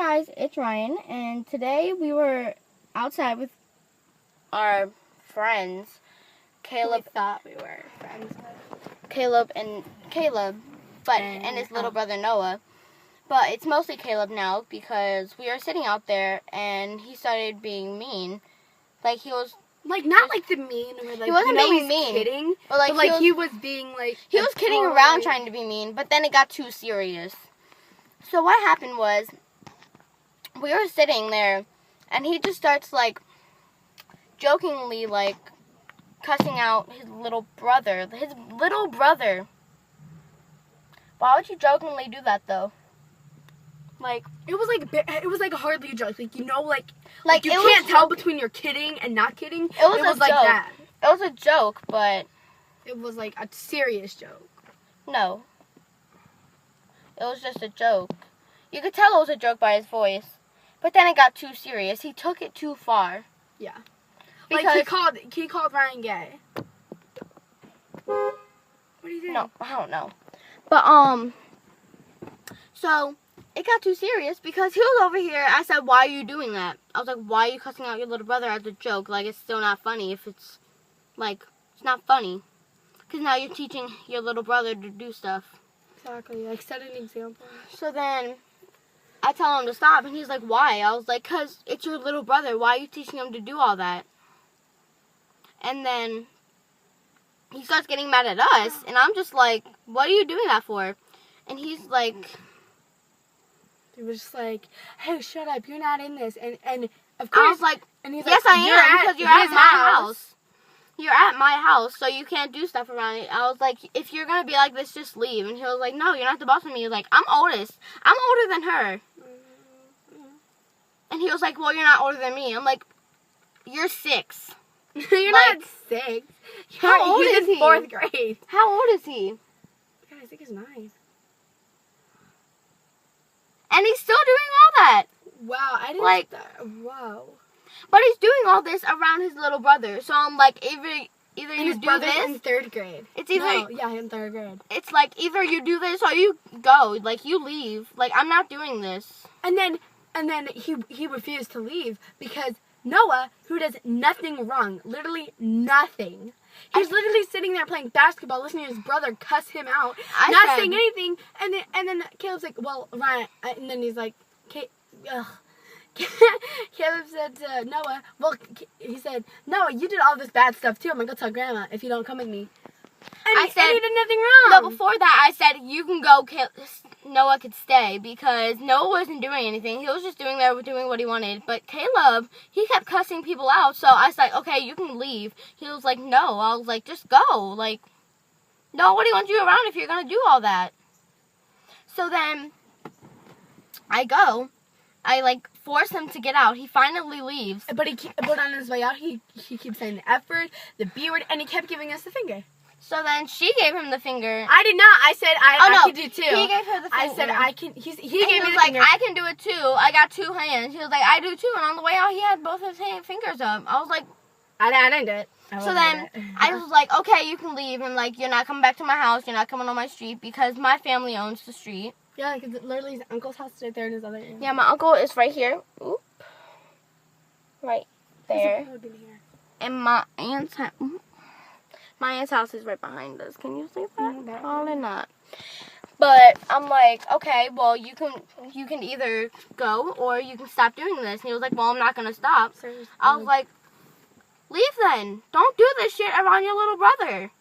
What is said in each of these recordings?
guys, it's Ryan, and today we were outside with our friends, Caleb. We thought we were friends with. Caleb, and his little brother Noah. But it's mostly Caleb now because we were sitting out there and he started being mean. Like he was not like the mean or like he wasn't being mean. Kidding, But like he was being like he was kidding around trying to be mean, but then it got too serious. So what happened was we were sitting there and he just starts like jokingly like cussing out his little brother. Why would you jokingly do that though? Like it was like hardly a joke. Like you it can't tell between you're kidding and not kidding. It was like joke. that. It was a joke, but it was like a serious joke. No. It was just a joke. You could tell it was a joke by his voice. But then it got too serious. He took it too far. Yeah. Because like he called Ryan gay. What do you think? No, I don't know. But so it got too serious because he was over here. I said, "Why are you doing that?" I was like, "Why are you cussing out your little brother as a joke? Like it's still not funny if it's like it's not funny because now you're teaching your little brother to do stuff." Exactly. Like set an example. So then I tell him to stop, and he's like, "Why?" I was like, "'Cause it's your little brother. Why are you teaching him to do all that?" And then he starts getting mad at us, and I'm just like, "What are you doing that for?" And he's like, he was just like, "Hey, shut up! You're not in this." And of course, I was like, and he's "Yes, like, I am, because you're at my house. You're at my house, so you can't do stuff around it." I was like, "If you're gonna be like this, just leave." And he was like, "No, you're not the boss of me." He was like, "I'm oldest. I'm older than her." And he was like, "Well, you're not older than me." I'm like, "You're 6. You're not 6. How old is he? 4th grade. How old is he? God, I think he's 9. And he's still doing all that. Wow, I didn't like that. Wow. But he's doing all this around his little brother. So I'm like, either you do this. In 3rd grade. It's either in 3rd grade. It's like either you do this or you go. Like you leave. Like I'm not doing this. And then he refused to leave because Noah, who does nothing wrong, literally nothing. He's literally sitting there playing basketball, listening to his brother cuss him out, not saying anything. And then Caleb's like, "Well, Ryan," and then he's like, Caleb said to Noah, he said, "Noah, you did all this bad stuff too. I'm gonna go tell Grandma if you don't come with me." And he did nothing wrong. No, before that I said you can go. Noah could stay because Noah wasn't doing anything. He was just doing what he wanted. But Caleb, he kept cussing people out. So I was like, "Okay, you can leave." He was like, "No." I was like, "Just go." Like, nobody wants you around if you're gonna do all that. So then I go. I like force him to get out. He finally leaves. But on his way out, he keeps saying the F word, the B word, and he kept giving us the finger. So then she gave him the finger. I did not. I said I could do too. He gave her the finger. I said I can. He gave me the like, finger. "I can do it too. I got 2 hands." He was like, "I do too." And on the way out, he had both his fingers up. I was like, I didn't do it. So then I was like, "Okay, you can leave." And like, "You're not coming back to my house. You're not coming on my street because my family owns the street." Yeah, because literally his uncle's house is right there in his other area. Yeah, my uncle is right here. Oop. Right there. And my aunt's house is right behind us. Can you see that? Probably not. But I'm like, "Okay, well, you can either go or you can stop doing this." And he was like, "Well, I'm not gonna stop." I was like, "Leave then. Don't do this shit around your little brother."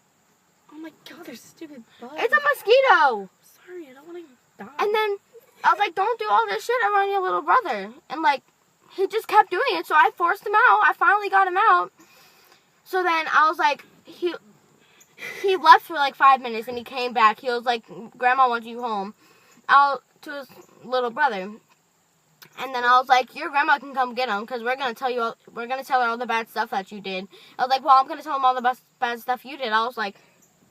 Oh my God, there's stupid bugs. It's a mosquito. Sorry, I don't want to die. And then I was like, "Don't do all this shit around your little brother." And like, he just kept doing it. So I forced him out. I finally got him out. So then I was like, he left for like 5 minutes and he came back. He was like, "Grandma wants you home." To his little brother. And then I was like, "Your grandma can come get him because we're gonna tell her all the bad stuff that you did." I was like, "Well, I'm gonna tell him all the bad stuff you did." I was like,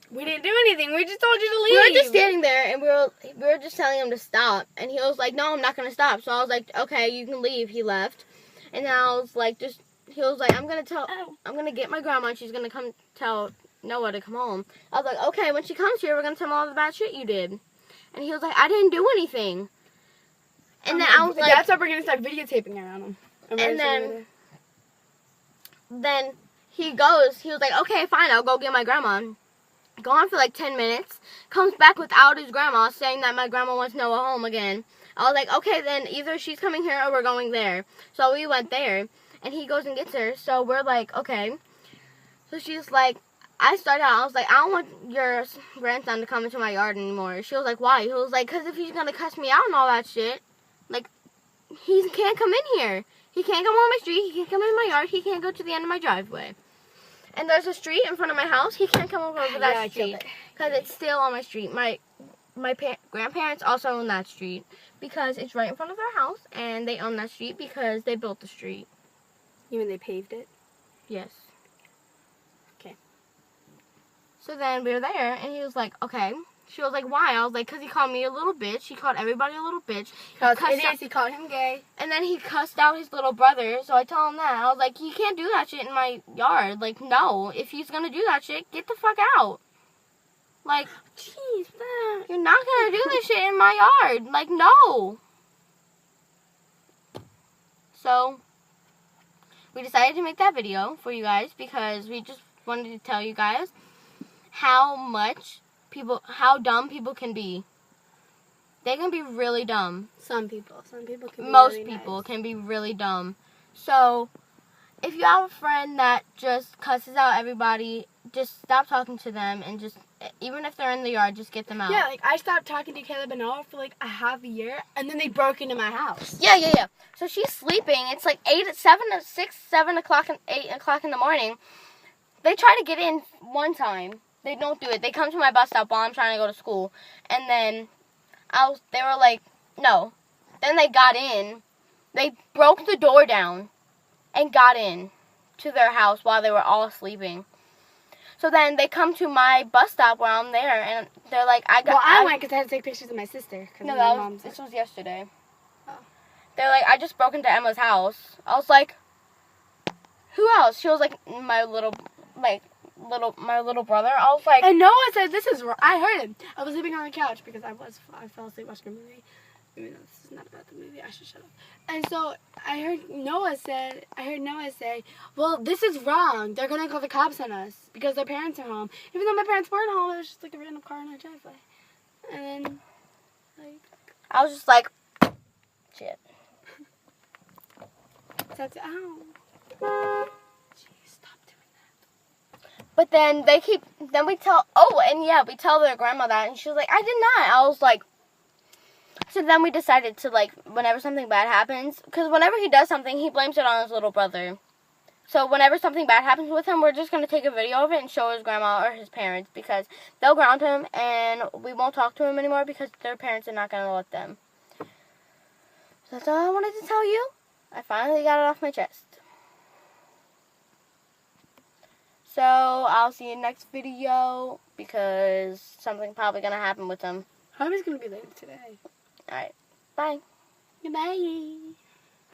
"We didn't do anything. We just told you to leave." We were just standing there and we were just telling him to stop. And he was like, "No, I'm not gonna stop." So I was like, "Okay, you can leave." He left. And then I was like, he was like, I'm gonna get my grandma and she's gonna come tell Noah to come home. I was like, "Okay, when she comes here, we're gonna tell him all the bad shit you did." And he was like, "I didn't do anything." And then I was like, that's why we're gonna start videotaping her on him. And then he was like, okay, fine, I'll go get my grandma. Gone for like 10 minutes, comes back without his grandma, saying that my grandma wants Noah home again. I was like, okay, then either she's coming here or we're going there. So we went there, and he goes and gets her. So we're like, okay. So she's like, I was like, I don't want your grandson to come into my yard anymore. She was like, why? He was like, because if he's going to cuss me out and all that shit, like, he can't come in here. He can't come on my street. He can't come in my yard. He can't go to the end of my driveway. And there's a street in front of my house. He can't come over that street because it's still on my street. My grandparents also own that street because it's right in front of their house, and they own that street because they built the street. You mean they paved it? Yes. Okay. So then we were there, and he was like, okay. She was like, why? I was like, because he called me a little bitch. He called everybody a little bitch. He called him gay. And then he cussed out his little brother, so I told him that. I was like, you can't do that shit in my yard. Like, no. If he's going to do that shit, get the fuck out. Like, jeez, man. You're not going to do this shit in my yard. Like, no. So, we decided to make that video for you guys because we just wanted to tell you guys how dumb people can be. They can be really dumb. Some people can be Most really people nice. can be really dumb. So, if you have a friend that just cusses out everybody, just stop talking to them and just, even if they're in the yard, just get them out. Yeah, like I stopped talking to Caleb and Noah for like a half a year, and then they broke into my house. Yeah. So she's sleeping. It's like 7 o'clock and 8 o'clock in the morning. They try to get in one time. They don't do it. They come to my bus stop while I'm trying to go to school. And then they were like, no. Then they got in. They broke the door down and got in to their house while they were all sleeping. So then they come to my bus stop while I'm there, and they're like, I went because I had to take pictures of my sister. No, this was yesterday. Oh. They're like, I just broke into Emma's house. I was like, who else? She was like, my little brother. I was like, and Noah said, this is wrong. I heard him. I was sleeping on the couch because I fell asleep watching a movie. Even though this is not about the movie, I should shut up. And so I heard Noah say, well, this is wrong. They're going to call the cops on us because their parents are home. Even though my parents weren't home, it was just like a random car in our driveway. And then, like, I was just like, shit. That's, ow. Jeez, stop doing that. But then we tell their grandma that, and she was like, I did not. I was like, so then we decided to, like, whenever something bad happens, because whenever he does something, he blames it on his little brother. So whenever something bad happens with him, we're just going to take a video of it and show his grandma or his parents, because they'll ground him, and we won't talk to him anymore because their parents are not going to let them. So that's all I wanted to tell you. I finally got it off my chest. So I'll see you next video, because something's probably going to happen with him. Hobby's going to be later today. Alright, bye. Goodbye.